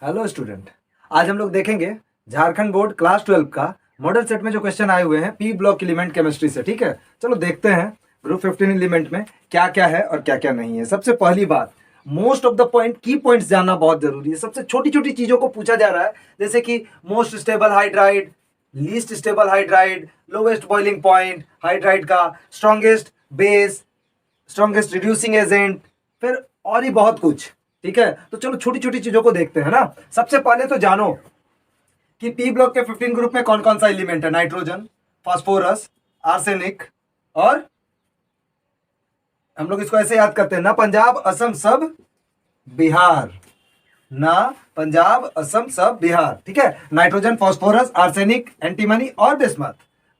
Hello student, आज हम लोग देखेंगे झारखंड बोर्ड क्लास 12 का मॉडल सेट में जो क्वेश्चन आए हुए हैं पी ब्लॉक एलिमेंट केमिस्ट्री से। ठीक है, चलो देखते हैं ग्रुप 15 एलिमेंट में क्या क्या है और क्या क्या नहीं है। सबसे पहली बात, मोस्ट ऑफ द पॉइंट की पॉइंट्स जानना बहुत जरूरी है। सबसे छोटी छोटी चीजों को पूछा जा रहा है, जैसे कि most stable hydride, least stable hydride, lowest boiling point hydride का, strongest base, strongest reducing agent, फिर और ही बहुत कुछ। ठीक है, तो चलो छोटी छोटी चीजों को देखते हैं ना। सबसे पहले तो जानो कि पी ब्लॉक के 15 ग्रुप में कौन कौन सा एलिमेंट है। नाइट्रोजन, फास्फोरस, आर्सेनिक और हम लोग इसको ऐसे याद करते हैं ना, पंजाब असम सब बिहार, ना पंजाब असम सब बिहार। ठीक है, नाइट्रोजन, फास्फोरस, आर्सेनिक, एंटीमनी और बिस्मथ।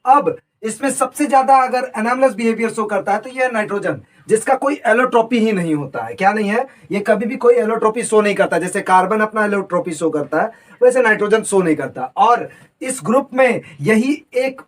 अब इसमें सबसे ज्यादा अगर एनामलस बिहेवियर शो करता है तो ये है नाइट्रोजन, जिसका कोई एलोट्रोपी ही नहीं होता है। क्या नहीं है, ये कभी भी कोई एलोट्रोपी शो नहीं करता। जैसे कार्बन अपना एलोट्रोपी शो करता है, वैसे नाइट्रोजन शो नहीं करता। और इस ग्रुप में यही एक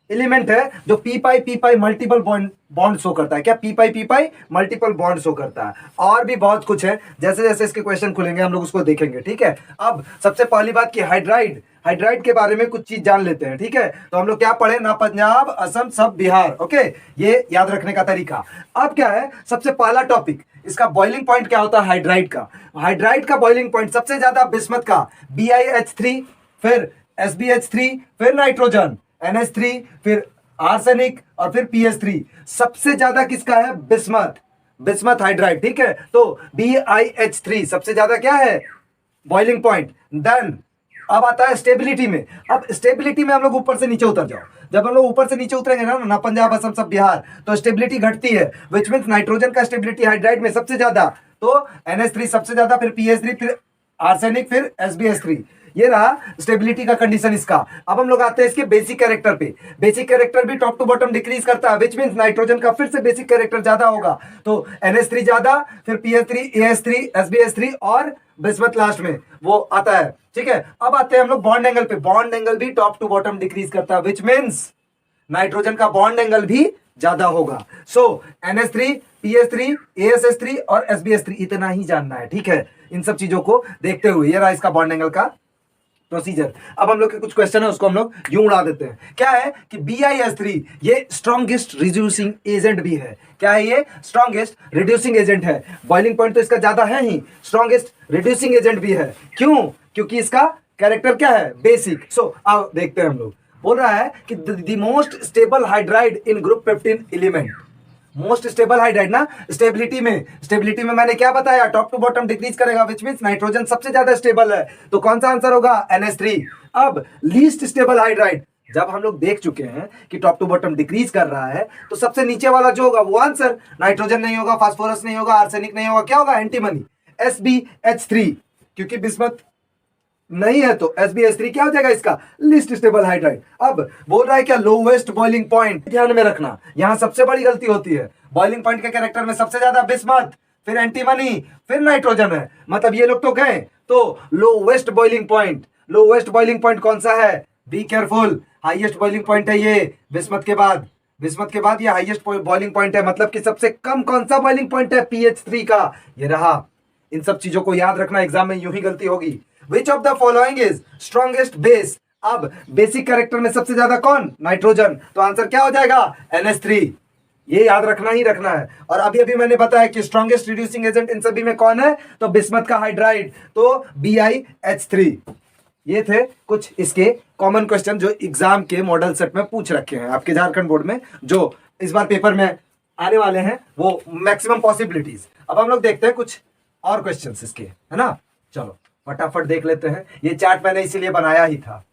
एलिमेंट है जो पी पाई मल्टीपल बॉन्ड शो करता है। क्या पी पाई मल्टीपल बॉन्ड शो करता है। और भी बहुत कुछ है, जैसे जैसे इसके क्वेश्चन खुलेंगे हम लोग उसको देखेंगे। ठीक है, अब सबसे पहली बात कि हाइड्राइड के बारे में कुछ चीज जान लेते हैं। ठीक है, तो हम लोग क्या पढ़े ना, पंजाब असम सब बिहार। ओके, ये याद रखने का तरीका। अब क्या है, सबसे पहला टॉपिक, इसका बॉइलिंग पॉइंट क्या होता है हाइड्राइड का। हाइड्राइड का बॉइलिंग पॉइंट सबसे ज्यादा बिस्मथ का BiH3, फिर SbH3, फिर नाइट्रोजन NH3, फिर आर्सेनिक और फिर PH3। सबसे ज्यादा किसका है, बिस्मथ हाइड्राइड। ठीक है, तो BiH3 सबसे ज्यादा क्या है बॉइलिंग पॉइंट। देन अब आता है स्टेबिलिटी में। अब स्टेबिलिटी में हम लोग ऊपर से नीचे उतर जाओ। जब हम लोग ऊपर से नीचे उतरेंगे ना पंजाब असम सब बिहार, तो स्टेबिलिटी घटती है, विच मीन्स नाइट्रोजन का स्टेबिलिटी हाइड्राइड में सबसे ज्यादा, तो NH3 सबसे ज्यादा, फिर PH3, फिर आर्सेनिक, फिर SbH3। ये रहा स्टेबिलिटी का कंडीशन इसका। अब हम लोग आते हैं इसके बेसिक कैरेक्टर पे। बेसिक कैरेक्टर भी टॉप टू बॉटम डिक्रीज करता है, विच मीन्स नाइट्रोजन का फिर से बेसिक कैरेक्टर ज्यादा होगा, तो NH3 ज्यादा, फिर PH3, AH3, SbH3 और बिस्मथ लास्ट में वो आता है। ठीक है, अब आते हैं हम लोग बॉन्ड एंगल पे। बॉन्ड एंगल भी टॉप टू बॉटम डिक्रीज करता है, विच मीन्स नाइट्रोजन का बॉन्ड एंगल भी ज्यादा होगा। सो NH3, PH3, ASH3 और SbH3, इतना ही जानना है। ठीक है, इन सब चीजों को देखते हुए ये रहा इसका बॉन्ड एंगल का प्रोसीजर। अब हम लोग के कुछ क्वेश्चन है उसको हम लोग यूं उड़ा देते हैं। क्या है कि BiH3 ये स्ट्रॉन्गेस्ट रिड्यूसिंग एजेंट भी है। क्या है, ये स्ट्रॉन्गेस्ट रिड्यूसिंग एजेंट है। बॉइलिंग पॉइंट तो इसका ज्यादा है ही, स्ट्रॉन्गेस्ट रिड्यूसिंग एजेंट भी है। क्यों, क्योंकि इसका कैरेक्टर क्या है, बेसिक। सो आओ देखते हैं हम लोग। बोल रहा है कि the most stable hydride in group 15 element. Most stable hydride ना, स्टेबिलिटी में मैंने क्या बताया, टॉप टू बॉटम डिक्रीज करेगा, विच मींस नाइट्रोजन सबसे ज्यादा स्टेबल है, तो कौन सा आंसर होगा, NH3। अब लीस्ट स्टेबल हाइड्राइड, जब हम लोग देख चुके हैं कि टॉप टू बॉटम डिक्रीज कर रहा है, तो सबसे नीचे वाला जो होगा वो आंसर, नाइट्रोजन नहीं होगा, फास्फोरस नहीं होगा, आर्सेनिक नहीं होगा, क्या होगा, एंटीमनी, SbH3। क्योंकि बिस्मथ नहीं है तो SbH3 क्या हो जाएगा इसका, लिस्ट स्टेबल हाइड्राइड। अब बोल रहा है क्या, लोवेस्ट बॉइलिंग पॉइंट, ध्यान में रखना यहां सबसे बड़ी गलती होती है। बॉइलिंग पॉइंट के कैरेक्टर में सबसे ज्यादा बिस्मथ, फिर एंटीमनी, फिर नाइट्रोजन है, मतलब ये लोग तो गए। तो लोवेस्ट बॉइलिंग पॉइंट कौन सा है, be careful, highest boiling point है ये बिस्मथ के बाद ये हाईएस्ट बॉइलिंग पॉइंट है, मतलब कि सबसे कम कौन सा बॉइलिंग पॉइंट है, PH3 का, ये रहा। इन सब चीजों को याद रखना, एग्जाम में यूं ही गलती होगी। Which of the following is strongest base? अब बेसिक कैरेक्टर में सबसे ज्यादा कौन, नाइट्रोजन, तो आंसर क्या हो जाएगा, NH3। ये याद रखना ही रखना है। और अभी अभी मैंने बताया कि स्ट्रॉन्गेस्ट रिड्यूसिंग एजेंट इन सभी में कौन है, तो बिस्मथ का हाइड्राइड, तो BiH3। ये थे कुछ इसके कॉमन क्वेश्चन जो एग्जाम के मॉडल सेट में पूछ रखे हैं आपके झारखंड बोर्ड में, जो इस बार पेपर में आने वाले हैं, वो मैक्सिमम पॉसिबिलिटीज। अब हम लोग देखते हैं कुछ और क्वेश्चन इसके, है ना। चलो फटाफट देख लेते हैं। ये चार्ट मैंने इसीलिए बनाया ही था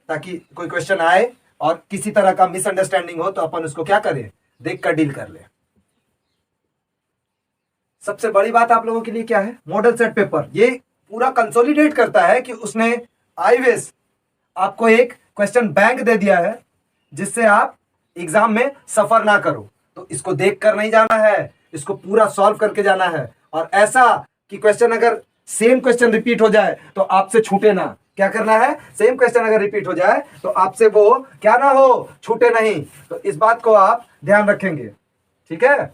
ताकि कोई क्वेश्चन आए और किसी तरह का मिसअंडरस्टैंडिंग हो तो अपन उसको क्या करें, देख कर डील कर ले। सबसे बड़ी बात आप लोगों के लिए क्या है, मॉडल सेट पेपर ये पूरा कंसोलिडेट करता है कि उसने आईवेस आपको एक क्वेश्चन बैंक दे दिया है जिससे आप एग्जाम में सफर ना करो। तो इसको देख कर नहीं जाना है, इसको पूरा सॉल्व करके जाना है। और ऐसा कि क्वेश्चन अगर सेम क्वेश्चन रिपीट हो जाए तो आपसे छूटे ना। क्या करना है, सेम क्वेश्चन अगर रिपीट हो जाए तो आपसे वो क्या ना हो, छूटे नहीं। तो इस बात को आप ध्यान रखेंगे, ठीक है।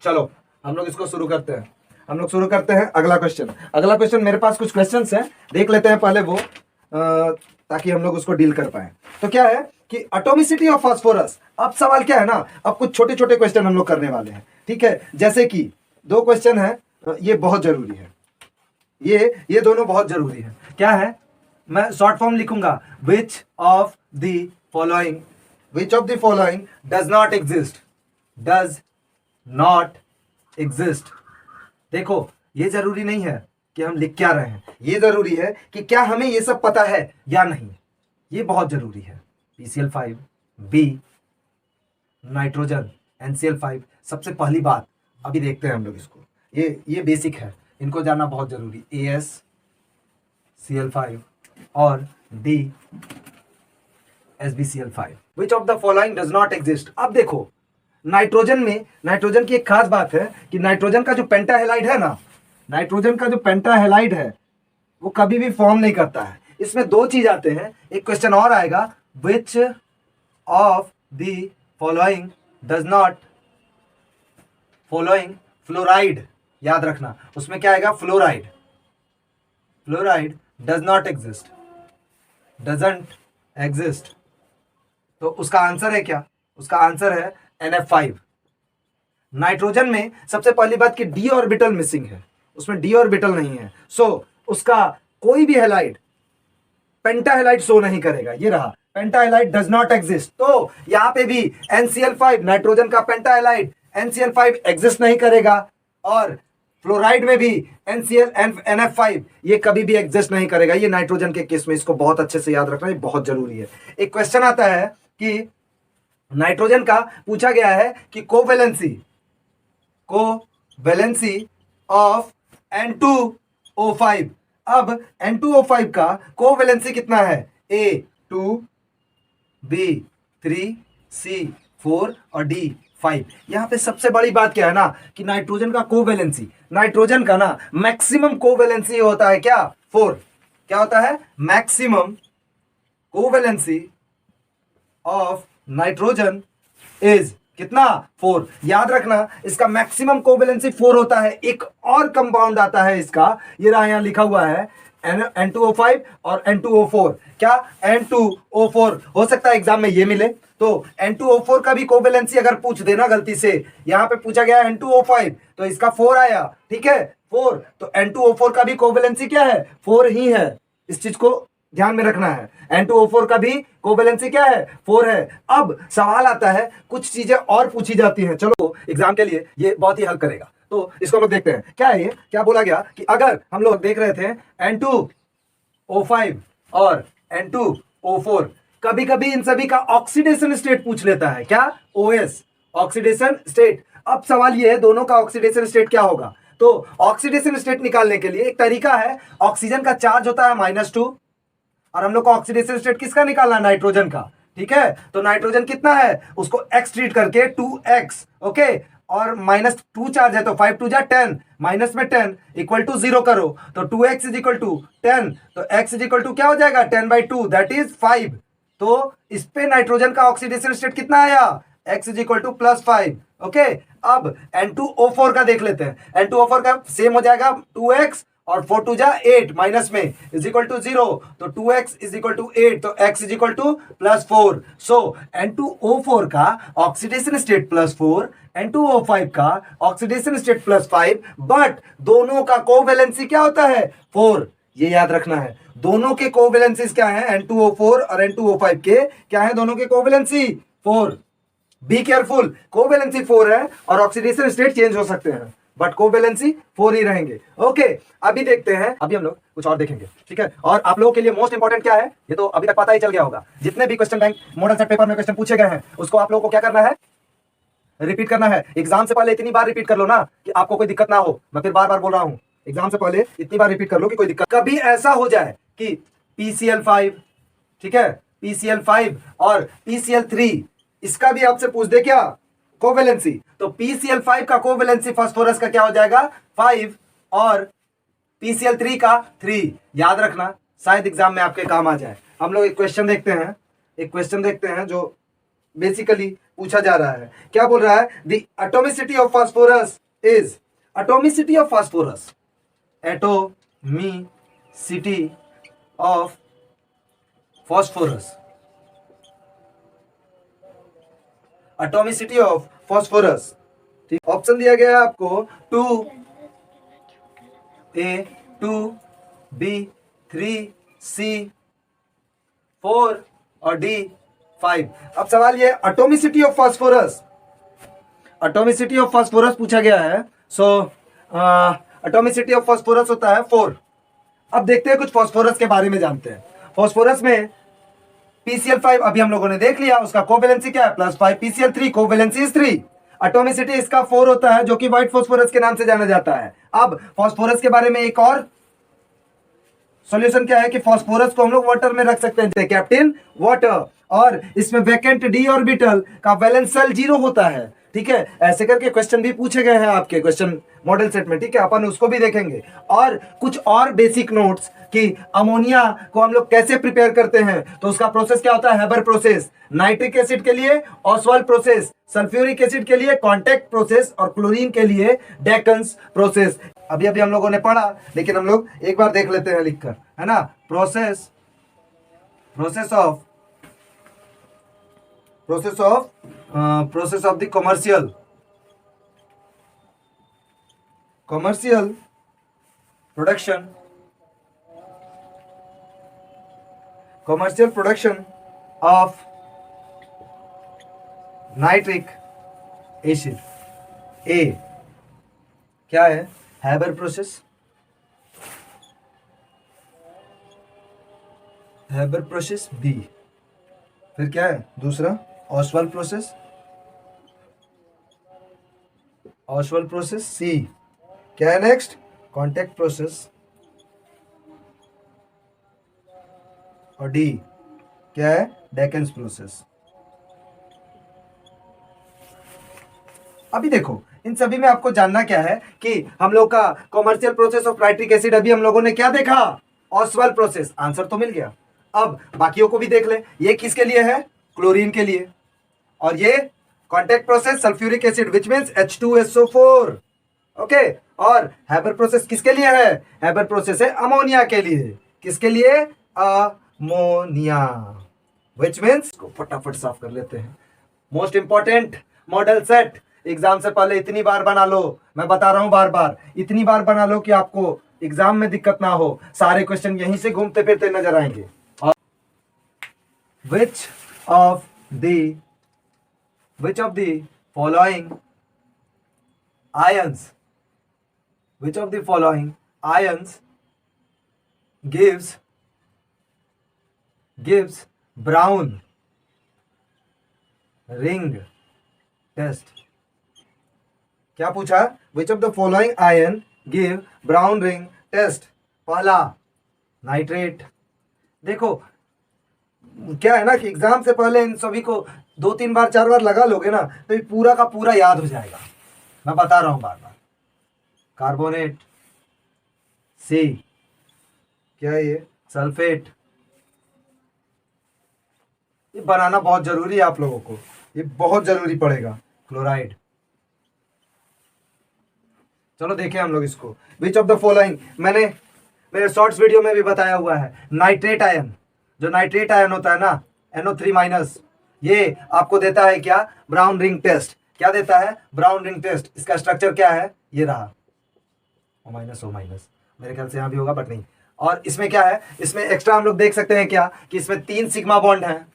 चलो हम लोग इसको शुरू करते हैं। हम लोग शुरू करते हैं अगला क्वेश्चन। अगला क्वेश्चन मेरे पास कुछ क्वेश्चंस हैं, देख लेते हैं पहले वो, ताकि हम लोग उसको डील कर पाए। तो क्या है कि एटॉमिसिटी ऑफ फास्फोरस। अब सवाल क्या है ना, अब कुछ छोटे छोटे क्वेश्चन हम लोग करने वाले हैं, ठीक है। जैसे कि दो क्वेश्चन है, ये बहुत जरूरी है, ये दोनों बहुत जरूरी है। क्या है, मैं शॉर्ट फॉर्म लिखूंगा, विच of the following does not exist. देखो ये जरूरी नहीं है कि हम लिख क्या रहे हैं, ये जरूरी है कि क्या हमें ये सब पता है या नहीं, ये बहुत जरूरी है। PCl5, B, nitrogen, NCl5। सबसे पहली बात अभी देखते हैं हम लोग इसको, ये बेसिक है, इनको जानना बहुत जरूरी। AsCl5 और D, SbCl5। Which of the following does not exist. अब देखो नाइट्रोजन में, नाइट्रोजन की एक खास बात है कि नाइट्रोजन का जो पेंटाहेलाइड है ना, नाइट्रोजन का जो पेंटाहेलाइड है वो कभी भी फॉर्म नहीं करता है। इसमें दो चीज आते हैं, एक क्वेश्चन और आएगा, विच of the following does not, following fluoride, याद रखना उसमें क्या आएगा, fluoride does not exist, doesn't exist. तो उसका आंसर है क्या, उसका आंसर है NF5। नाइट्रोजन में सबसे पहली बात कि डी ऑर्बिटल मिसिंग है, उसमें डी ऑर्बिटल नहीं है, सो उसका कोई भी हेलाइड पेंटाहेलाइड शो नहीं करेगा। ये रहा, पेंटाहेलाइड डज नॉट एग्जिस्ट। तो यहां पे भी NCl5, नाइट्रोजन का पेंटाहेलाइड NCl5 एग्जिस्ट नहीं करेगा, और फ्लोराइड में भी NF5 ये कभी भी एग्जिस्ट नहीं करेगा। ये नाइट्रोजन के केस में, इसको बहुत अच्छे से याद रखना, ये बहुत जरूरी है। एक क्वेश्चन आता है कि नाइट्रोजन का पूछा गया है कि कोवैलेंसी ऑफ N2O5। अब N2O5 का कोवैलेंसी कितना है, A2, B3, C4 और D5। यहां पे सबसे बड़ी बात क्या है ना कि नाइट्रोजन का कोवैलेंसी, नाइट्रोजन का ना मैक्सिमम कोवैलेंसी होता है क्या, 4। क्या होता है, maximum covalency of nitrogen is कितना, 4। याद रखना इसका मैक्सिमम कोवैलेंसी 4 होता है। एक और कंपाउंड आता है इसका, ये रहा यहां लिखा हुआ है, N2O5 और N2O4। क्या, N2O4 हो सकता है एग्जाम में ये मिले, तो N2O4 का भी कोवैलेंसी अगर पूछ देना गलती से, यहां पे पूछा गया N2O5 तो इसका 4 आया, ठीक है 4, तो N2O4 का भी कोवैलेंसी क्या है, 4 ही है। इस चीज को ध्यान में रखना है, N2O4 का भी कोवैलेंसी क्या है, 4 है। अब सवाल आता है, कुछ चीजें और पूछी जाती हैं, चलो एग्जाम के लिए ये बहुत ही हेल्प करेगा, तो इसको हम लोग देखते हैं। क्या है ये, क्या बोला गया कि अगर हम लोग देख रहे थे N2O5 और N2O4, कभी कभी इन सभी का ऑक्सीडेशन स्टेट पूछ लेता है, क्या, OS, ऑक्सीडेशन स्टेट। अब सवाल ये है, दोनों का ऑक्सीडेशन स्टेट क्या होगा। तो ऑक्सीडेशन स्टेट निकालने के लिए एक तरीका है, ऑक्सीजन का चार्ज होता है -2, और हम लोग को ऑक्सीडेशन स्टेट किसका निकालना है, नाइट्रोजन का, ठीक है। तो नाइट्रोजन कितना है, उसको x ट्रीट करके 2x, ओके, और -2 चार्ज है तो 5 2 जा 10, माइनस में 10 इक्वल टू 0 करो, तो 2x इज इक्वल टू 10, तो x इज इक्वल टू क्या हो जाएगा, 10/2 दैट इज 5। तो इस पे नाइट्रोजन का ऑक्सीडेशन स्टेट कितना आया, x is equal to +5, okay. अब N2O4 का देख लेते हैं, N2O4 का सेम हो जाएगा 2x और 4 2 जा 8, माइनस में इज इक्वल टू 0, तो 2x इज इक्वल टू 8, तो x is equal to +4। So N2O4 का ऑक्सीडेशन स्टेट +4, N2O5 का ऑक्सीडेशन स्टेट +5, बट दोनों का कोवैलेंसी क्या होता है, 4। ये याद रखना है, दोनों के कोवैलेंसीज क्या है, N2O4 और N2O5 के क्या है, दोनों के कोवैलेंसी 4। बी केयरफुल, कोवैलेंसी 4 है और ऑक्सीडेशन स्टेट चेंज हो सकते हैं, बट कोवैलेंसी 4 ही रहेंगे, ओके। अभी देखते हैं, अभी हम लोग कुछ और देखेंगे, ठीक है। और आप लोगों के लिए मोस्ट इंपॉर्टेंट क्या है, ये तो अभी तक पता ही चल गया होगा, जितने भी question bank model set paper में क्वेश्चन पूछे गए हैं, उसको आप लोगों को क्या करना है, रिपीट करना है। एग्जाम से पहले इतनी बार रिपीट कर लो ना कि आपको कोई दिक्कत ना हो, मैं फिर बार बार बोल रहा हूं, एग्जाम से पहले इतनी बार रिपीट कर लो कि कोई दिक्कत, कभी ऐसा हो जाए कि PCl5, ठीक है, PCl5 और PCl3, इसका भी आपसे पूछ दे क्या, कोवैलेंसी, तो PCl5 का कोवैलेंसी फास्फोरस का क्या हो जाएगा, 5, और PCl3 का 3। याद रखना, शायद एग्जाम में आपके काम आ जाए। हम लोग एक क्वेश्चन देखते हैं जो बेसिकली पूछा जा रहा है। क्या बोल रहा है, the atomicity of phosphorus is, atomicity of phosphorus, atomicity of phosphorus, atomicity of phosphorus. ठीक, ऑप्शन दिया गया है आपको 2A 2B 3C 4 और D 5। अब सवाल ये atomicity of phosphorus, atomicity of phosphorus पूछा गया है। सो एटॉमिसिटी ऑफ फास्फोरस होता है 4। अब देखते हैं कुछ फास्फोरस के बारे में जानते हैं। फास्फोरस में PCl5 अभी हम लोगों ने देख लिया, उसका कोवेलेंसी क्या है +5, PCl3 कोवेलेंसी इज 3, एटॉमिसिटी इसका 4 होता है जो कि व्हाइट फास्फोरस के नाम से जाना जाता है। अब फास्फोरस के बारे में एक और सॉल्यूशन क्या है कि फास्फोरस को हम लोग वाटर में रख सकते हैं, कैप्टन वाटर, और इसमें वैकेंट डी ऑर्बिटल का वैलेंस शेल 0 होता है। ठीक है, ऐसे करके क्वेश्चन भी पूछे गए हैं आपके क्वेश्चन मॉडल सेट में। ठीक है, अपन उसको भी देखेंगे और कुछ और बेसिक नोट्स कि अमोनिया को हम लोग कैसे प्रिपेयर करते हैं, तो उसका प्रोसेस क्या होता है, हेबर प्रोसेस, नाइट्रिक एसिड के लिए ऑसवाल्ड प्रोसेस, सल्फ्यूरिक एसिड के लिए कॉन्टैक्ट प्रोसेस और क्लोरीन के लिए डेकन्स प्रोसेस। अभी अभी हम लोगों ने पढ़ा, लेकिन हम लोग एक बार देख लेते हैं लिखकर, है ना। Process of the commercial production of nitric acid. ए क्या है, हैबर प्रोसेस, बी, फिर क्या है दूसरा, ऑसवाल्ड प्रोसेस, सी, क्या है नेक्स्ट, कॉन्टैक्ट प्रोसेस, और डी क्या है, डेकेन्स प्रोसेस। अभी देखो इन सभी में आपको जानना क्या है कि हम लोग का commercial process of nitric acid अभी हम लोगों ने क्या देखा, ऑसवाल्ड प्रोसेस, आंसर तो मिल गया। अब बाकियों को भी देख ले, ये किसके लिए है, क्लोरीन के लिए, और ये contact process sulphuric acid which means H2SO4, okay. और हैबर प्रोसेस किसके लिए है, हैबर प्रोसेस है अमोनिया के लिए, किसके लिए, अमोनिया, विच मींस, को फटाफट साफ कर लेते हैं। Most important model set, exam से पहले इतनी बार बना लो, मैं बता रहा हूं बार बार, इतनी बार बना लो कि आपको एग्जाम में दिक्कत ना हो, सारे क्वेश्चन यहीं से घूमते फिरते नजर आएंगे। Which of the following ions gives brown ring test? क्या पूछा, which of the following ion give brown ring test? पहला नाइट्रेट। देखो क्या है ना कि एग्जाम से पहले इन सभी को 2-3 बार 4 बार लगा लोगे ना, तो ये पूरा का पूरा याद हो जाएगा, मैं बता रहा हूं बार बार। कार्बोनेट, सी क्या है ये, सल्फेट, ये बनाना बहुत जरूरी है आप लोगों को, ये बहुत जरूरी पड़ेगा। क्लोराइड, चलो देखें हम लोग इसको। विच ऑफ द फॉलोइंग, मैंने मेरे शॉर्ट्स वीडियो में भी बताया हुआ है, नाइट्रेट आयन, जो नाइट्रेट आयन होता है ना NO3-, ये आपको देता है क्या, ब्राउन रिंग टेस्ट। क्या देता है, ब्राउन रिंग टेस्ट। इसका स्ट्रक्चर क्या है, ये रहा, O-, मेरे ख्याल से यहाँ भी होगा बट नहीं। और इसमें क्या है, इसमें एक्स्ट्रा हम लोग देख सकते हैं क्या कि इसमें 3 सिग्मा बॉन्ड है,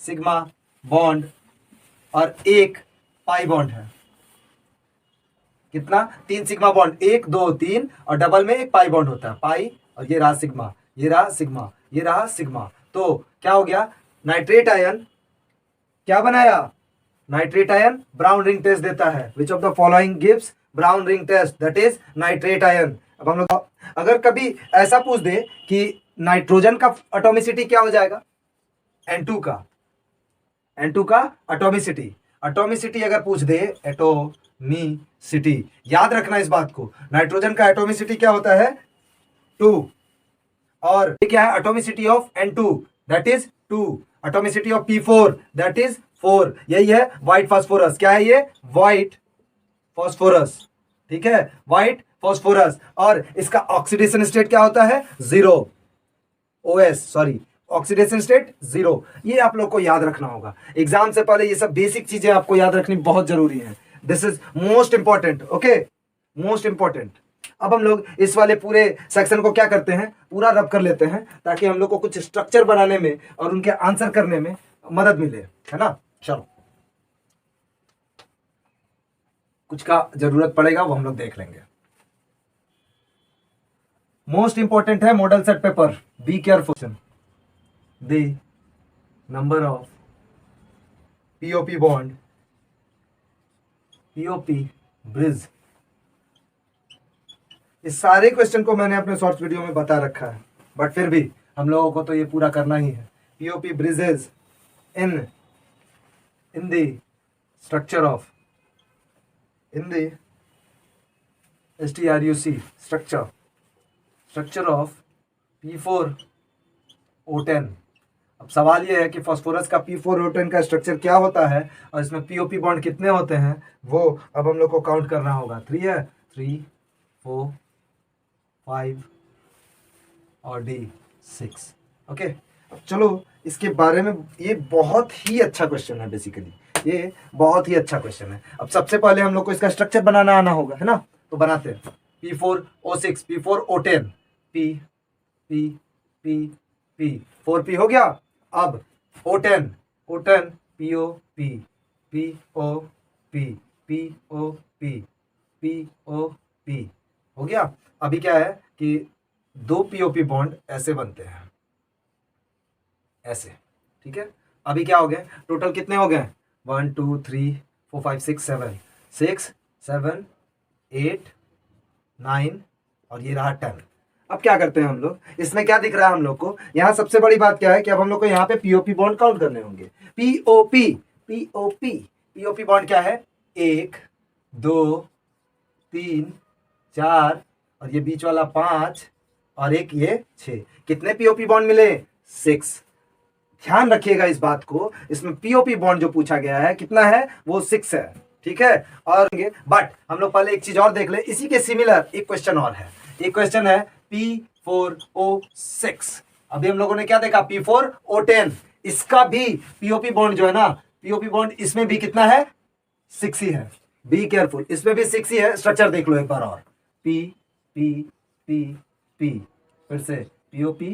सिग्मा बॉन्ड, और 1 पाई बॉन्ड है। कितना, 3 सिग्मा बॉन्ड, 1 2 3, और डबल में 1 पाई बॉन्ड होता है, पाई, और ये रहा सिग्मा, ये रहा सिग्मा, ये रहा सिग्मा। तो क्या हो गया, नाइट्रेट आयन क्या बनाया, nitrate ion brown ring test देता है। Which of the following gives brown ring test, that is nitrate ion. अब हम लोग अगर कभी ऐसा पूछ दे कि नाइट्रोजन का एटॉमिसिटी क्या हो जाएगा, N2 का एटॉमिसिटी अगर पूछ दे, एटोमिसिटी, याद रखना इस बात को, नाइट्रोजन का एटॉमिसिटी क्या होता है, 2, और ये क्या है, atomicity of N2 that is 2, atomicity of P4 that is 4। यही है व्हाइट फास्फोरस, क्या है ये, व्हाइट फास्फोरस, ठीक है, व्हाइट फास्फोरस, और इसका ऑक्सीडेशन स्टेट क्या होता है, 0, OS, सॉरी, ऑक्सीडेशन स्टेट 0। ये आप लोग को याद रखना होगा एग्जाम से पहले, ये सब बेसिक चीजें आपको याद रखनी बहुत जरूरी है। This is most important, okay, most important. अब हम लोग इस वाले पूरे सेक्शन को क्या करते हैं, पूरा रब कर लेते हैं, ताकि हम लोग को कुछ स्ट्रक्चर बनाने में और उनके आंसर करने में मदद मिले, है ना। चलो, कुछ का जरूरत पड़ेगा वो हम लोग देख लेंगे। मोस्ट इंपॉर्टेंट है model set paper, be careful. The number of POP bond, POP bridge, इस सारे क्वेश्चन को मैंने अपने शॉर्ट्स वीडियो में बता रखा है, बट फिर भी हम लोगों को तो ये पूरा करना ही है। POP bridges in the structure of, in the STRUC structure of P4O10। अब सवाल ये है कि फास्फोरस का P4O10 का स्ट्रक्चर क्या होता है और इसमें पीओपी बॉन्ड कितने होते हैं, वो अब हम लोग को काउंट करना होगा। 3 है, 3, 4, 5 और D 6। ओके, अब चलो इसके बारे में, ये बहुत ही अच्छा क्वेश्चन है, बेसिकली ये बहुत ही अच्छा क्वेश्चन है। अब सबसे पहले हम लोग को इसका स्ट्रक्चर बनाना आना होगा, है ना, तो बनाते हैं। P4O6, P4O10, P P P P 4P हो गया। अब O10 POP POP POP POP हो गया। अभी क्या है कि 2 POP बॉन्ड ऐसे बनते हैं, ऐसे, ठीक है। अभी क्या हो गए, टोटल कितने हो गए, 1 2 3 4 5 6 7 6 7 8 9 और ये रहा 10। अब क्या करते हैं हम लोग, इसमें क्या दिख रहा है हम लोग को, यहाँ सबसे बड़ी बात क्या है कि अब हम लोग को यहाँ पे पीओपी बॉन्ड काउंट करने होंगे। पीओपी बॉन्ड क्या है, 1 2 3 4 और ये बीच वाला 5 और एक ये 6। कितने पीओपी बॉन्ड मिले, 6। ध्यान रखिएगा इस बात को, इसमें पीओपी बॉन्ड जो पूछा गया है कितना है, वो 6 है, ठीक है। और बट हम लोग पहले एक चीज और देख ले, इसी के सिमिलर एक क्वेश्चन और है। एक क्वेश्चन है P4O6। अभी हम लोगों ने क्या देखा, P4O10, इसका भी पीओपी बॉन्ड जो है ना, पीओपी बॉन्ड इसमें भी कितना है, 6 ही है। बी केयरफुल, इसमें भी 6 ही है। स्ट्रक्चर देख लो एक बार और, P P P P, फिर से POP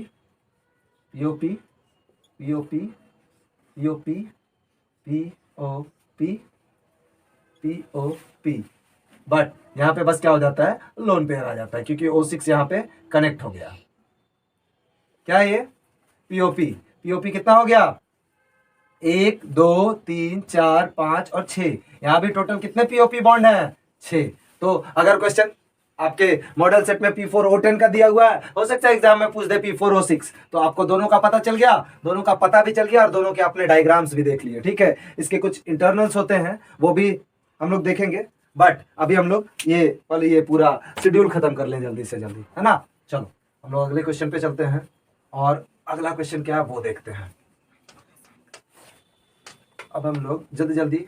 POP POP POP POP POP, but यहां पे बस क्या हो जाता है, लोन पेयर आ जाता है, क्योंकि O6 यहां पे कनेक्ट हो गया। क्या है ये, पीओपी। पीओपी कितना हो गया, 1 2 3 4 5 और 6। यहां भी टोटल कितने पीओपी बॉन्ड है, 6। तो अगर क्वेश्चन आपके मॉडल सेट में P4O10 का दिया हुआ है, हो सकता है एग्जाम में पूछ दे P4O6, तो आपको दोनों का पता चल गया, दोनों का पता भी चल गया और दोनों के अपने डायग्राम्स भी देख लिए, ठीक है। इसके कुछ इंटरनल्स होते हैं, वो भी हम लोग देखेंगे, बट अभी हम लोग ये पहले ये पूरा शेड्यूल खत्म कर लें जल्दी से जल्दी, है ना। चलो हम लोग अगले क्वेश्चन पे चलते हैं, और अगला क्वेश्चन क्या है वो देखते हैं। अब हम लोग जल्दी जल्दी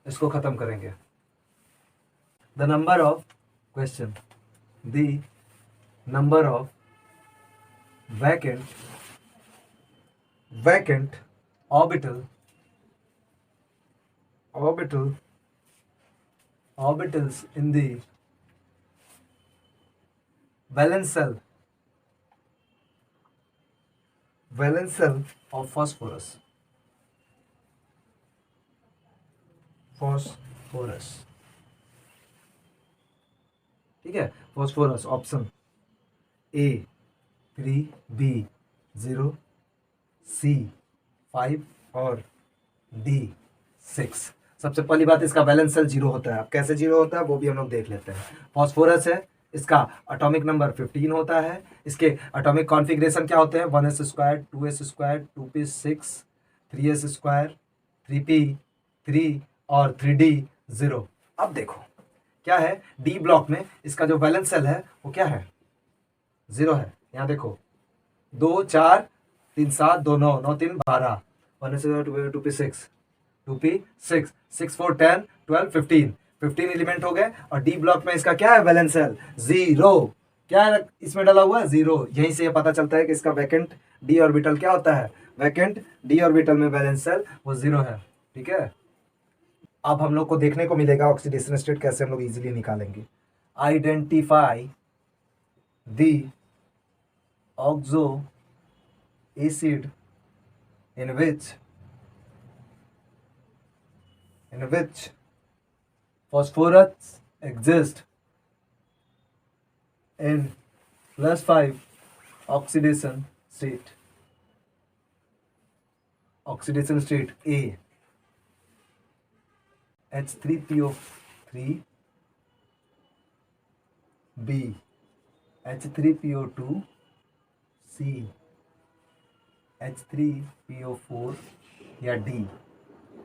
इसको खत्म करेंगे। The number of question, the number of vacant orbitals in the valence shell of phosphorus, ठीक है। Phosphorus option A 3, B 0, C 5 और D 6। सबसे पहली बात, इसका बैलेंस सेल 0 होता है। अब कैसे 0 होता है वो भी हम लोग देख लेते हैं। फॉस्फोरस है, इसका एटॉमिक नंबर 15 होता है। इसके एटॉमिक कॉन्फ़िगरेशन क्या होते हैं, 1s², 2s² 2p6 3s², 3p 3 और 3d 0। अब देखो क्या है, डी ब्लॉक में इसका जो वैलेंस सेल है वो क्या है, 0 है। यहाँ देखो 2 4 3 7 2 9 9 3 12 1s² 2p6 2p6 6 4 10 12 15 15 एलिमेंट हो गए। और डी ब्लॉक में इसका क्या है, वैलेंस शेल 0। क्या है इसमें डाला हुआ है, 0। यहीं से ये पता चलता है कि इसका वैकेंट डी ऑर्बिटल क्या होता है, वैकेंट डी ऑर्बिटल में वैलेंस शेल वो 0 है। ठीक है, अब हम लोग को देखने को मिलेगा ऑक्सीडेशन स्टेट कैसे हम लोग इजीली निकालेंगे। Identify the oxo acid in which phosphorus exists in +5 oxidation state A, H3PO3, B, H3PO2, C, H3PO4 या D,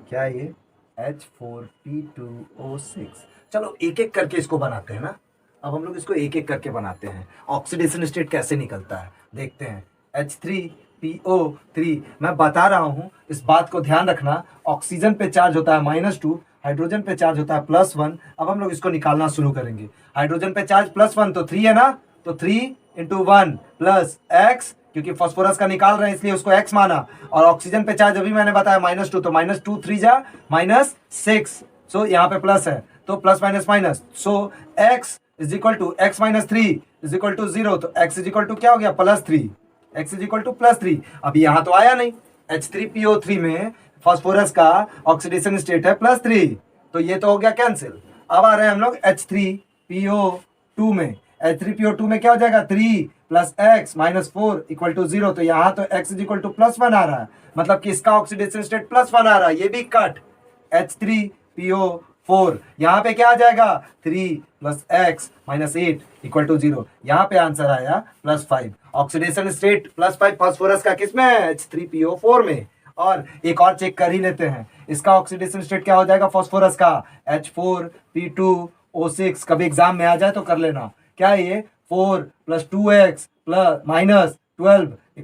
क्या ये H4P2O6। चलो एक एक करके इसको बनाते हैं ना। अब हम लोग इसको एक एक करके बनाते हैं, ऑक्सीडेशन स्टेट कैसे निकलता है देखते हैं। H3PO3, मैं बता रहा हूं इस बात को ध्यान रखना, ऑक्सीजन पे चार्ज होता है -2, हाइड्रोजन पे चार्ज होता है +1। अब हम लोग इसको निकालना शुरू करेंगे। हाइड्रोजन पे चार्ज +1 तो 3 है ना, तो 3 × 1 + x, क्योंकि फास्फोरस का निकाल रहे हैं इसलिए उसको x माना। और ऑक्सीजन पे चार्ज अभी मैंने बताया -2, तो -2 3 जा -6, सो यहाँ पे प्लस है तो plus minus minus, so x is equal to x - 3 is equal to 0, तो x इज इक्वल टू क्या हो गया, +3, x इज इक्वल टू +3। अभी यहाँ तो आया नहीं, H3PO3 में फास्फोरस का ऑक्सीडेशन स्टेट है +3, तो ये तो हो गया कैंसिल। अब आ रहे हैं हम लोग H3PO2 में। H3PO2 में क्या हो जाएगा, 3 + x - 4 = 0, तो यहाँ तो x इज इक्वल टू +1 आ रहा है, मतलब कि इसका ऑक्सीडेशन स्टेट +1 आ रहा है, ये भी कट। H3PO4 यहाँ पे क्या आ जाएगा, 3 + x - 8 = 0, यहाँ पे आंसर आया +5। ऑक्सीडेशन स्टेट +5 फास्फोरस का किसमें है, H3PO4 में। और एक और चेक कर ही लेते हैं, इसका ऑक्सीडेशन स्टेट क्या हो जाएगा फास्फोरस का, H4P2O6। कभी एग्जाम में आ जाए तो कर लेना, क्या है ये, 4 + 2x - 12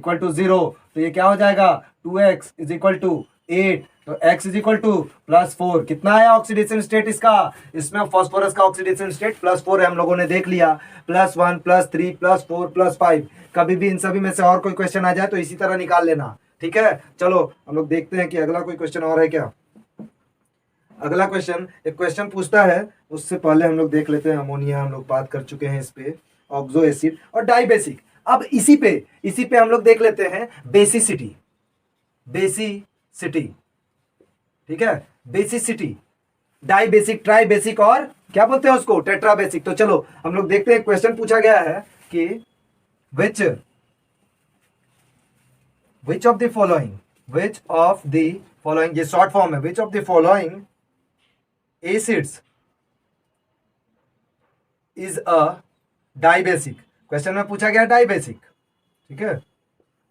= 0, तो ये क्या हो जाएगा, 2x = 8, तो x इज इक्वल टू +4। कितना है ऑक्सीडेशन स्टेट इसका, इसमें फास्फोरस का ऑक्सीडेशन स्टेट +4 है, हम लोगों ने देख लिया, +1 +3 +4 +5। कभी भी इन सभी में से और कोई क्वेश्चन आ जाए तो इसी तरह निकाल लेना, ठीक है। चलो हम लोग देखते हैं कि अगला कोई क्वेश्चन और है क्या। अगला क्वेश्चन, एक क्वेश्चन पूछता है, उससे पहले हम लोग देख लेते हैं अमोनिया, हम लोग बात कर चुके हैं इस पे, ऑक्सो एसिड और डाइबेसिक। अब इसी पे हम लोग देख लेते हैं बेसिसिटी, ठीक है, बेसिसिटी, डाइबेसिक, ट्राइबेसिक और क्या बोलते हैं उसको, टेट्राबेसिक। तो चलो हम लोग देखते हैं, क्वेश्चन पूछा गया है कि विच ऑफ द फॉलोइंग, ये शॉर्ट फॉर्म है, which of the following acids is a dibasic. Question में पूछा गया डाइबेसिक, ठीक है।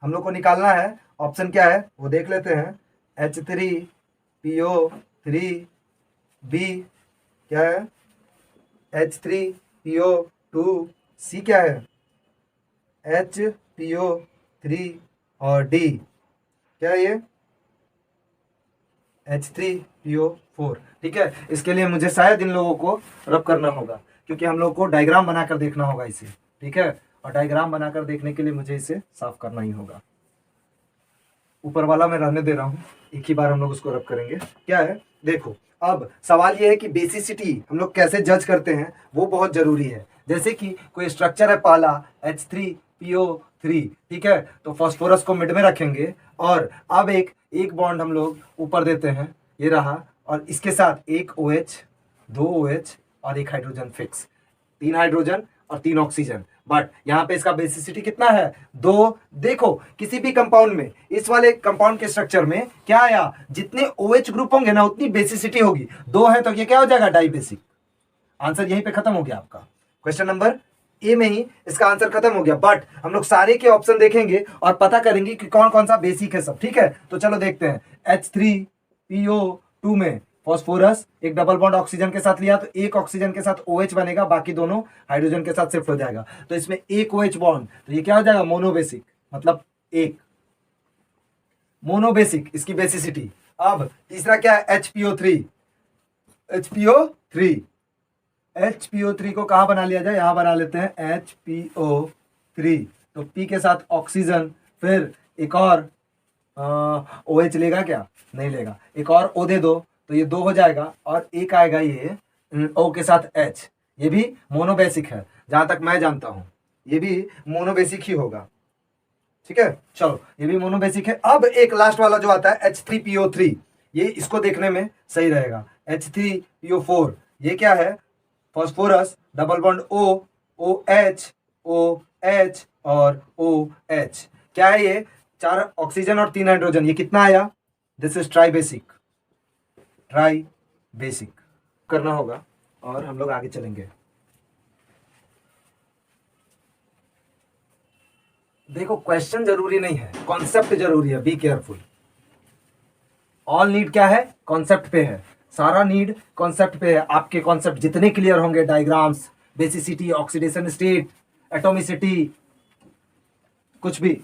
हम लोग को निकालना है, ऑप्शन क्या है वो देख लेते हैं। H3PO3, B क्या है, H3PO2, C क्या है, HPO3 और D क्या है ये, H3PO4, ठीक है। इसके लिए मुझे शायद इन लोगों को रब करना होगा, क्योंकि हम लोग को डायग्राम बनाकर देखना होगा इसे, ठीक है। और डायग्राम बनाकर देखने के लिए मुझे इसे साफ करना ही होगा। ऊपर वाला मैं रहने दे रहा हूँ, एक ही बार हम लोग उसको रब करेंगे। क्या है देखो, अब सवाल ये है कि बेसिसिटी हम लोग कैसे जज करते हैं, वो बहुत जरूरी है। जैसे कि कोई स्ट्रक्चर है पहला H3PO3, ठीक है, तो फास्फोरस को मिड में रखेंगे और अब एक बॉन्ड हम लोग ऊपर देते हैं, ये रहा, और इसके साथ एक OH, 2 OH और एक हाइड्रोजन फिक्स, 3 हाइड्रोजन और 3 ऑक्सीजन। बट यहाँ पे इसका बेसिसिटी कितना है, 2। देखो किसी भी कंपाउंड में, इस वाले कंपाउंड के स्ट्रक्चर में क्या आया, जितने OH ग्रुप होंगे ना उतनी बेसिसिटी होगी। 2 है तो ये क्या हो जाएगा, डाइबेसिक। आंसर यहीं पे खत्म हो गया आपका, क्वेश्चन नंबर ए में ही इसका आंसर खत्म हो गया। बट हम लोग सारे के ऑप्शन देखेंगे और पता करेंगे कि कौन कौन सा बेसिक है सब, ठीक है। तो चलो देखते हैं, H3PO2 में फास्फोरस एक डबल बॉन्ड ऑक्सीजन के साथ लिया, तो एक ऑक्सीजन के साथ OH बनेगा, बाकी दोनों हाइड्रोजन के साथ शिफ्ट हो जाएगा, तो इसमें एक OH बॉन्ड, तो ये क्या हो जाएगा, मोनोबेसिक, मतलब एक मोनोबेसिक, इसकी बेसिसिटी। अब तीसरा क्या है, HPO3, HPO3 को कहाँ बना लिया जाए, यहाँ बना लेते हैं HPO3, तो P के साथ ऑक्सीजन, फिर एक और OH लेगा क्या, नहीं लेगा, एक और O दे दो तो ये 2 हो जाएगा, और एक आएगा ये O के साथ H, ये भी मोनोबेसिक है जहां तक मैं जानता हूं, ये भी मोनोबेसिक ही होगा, ठीक है। चलो ये भी मोनोबेसिक है। अब एक लास्ट वाला जो आता है H3PO3, ये इसको देखने में सही रहेगा। H3PO4 ये क्या है, phosphorus, double bond O, OH, OH और OH, क्या है ये, 4 ऑक्सीजन और 3 हाइड्रोजन, ये कितना आया, दिस इज ट्राइबेसिक, ट्राइबेसिक करना होगा और हम लोग आगे चलेंगे। देखो क्वेश्चन जरूरी नहीं है, कॉन्सेप्ट जरूरी है, बी केयरफुल। ऑल नीड क्या है, कॉन्सेप्ट पे है, सारा नीड कॉन्सेप्ट पे है। आपके कॉन्सेप्ट जितने क्लियर होंगे, diagrams, basicity, oxidation state, atomicity, कुछ भी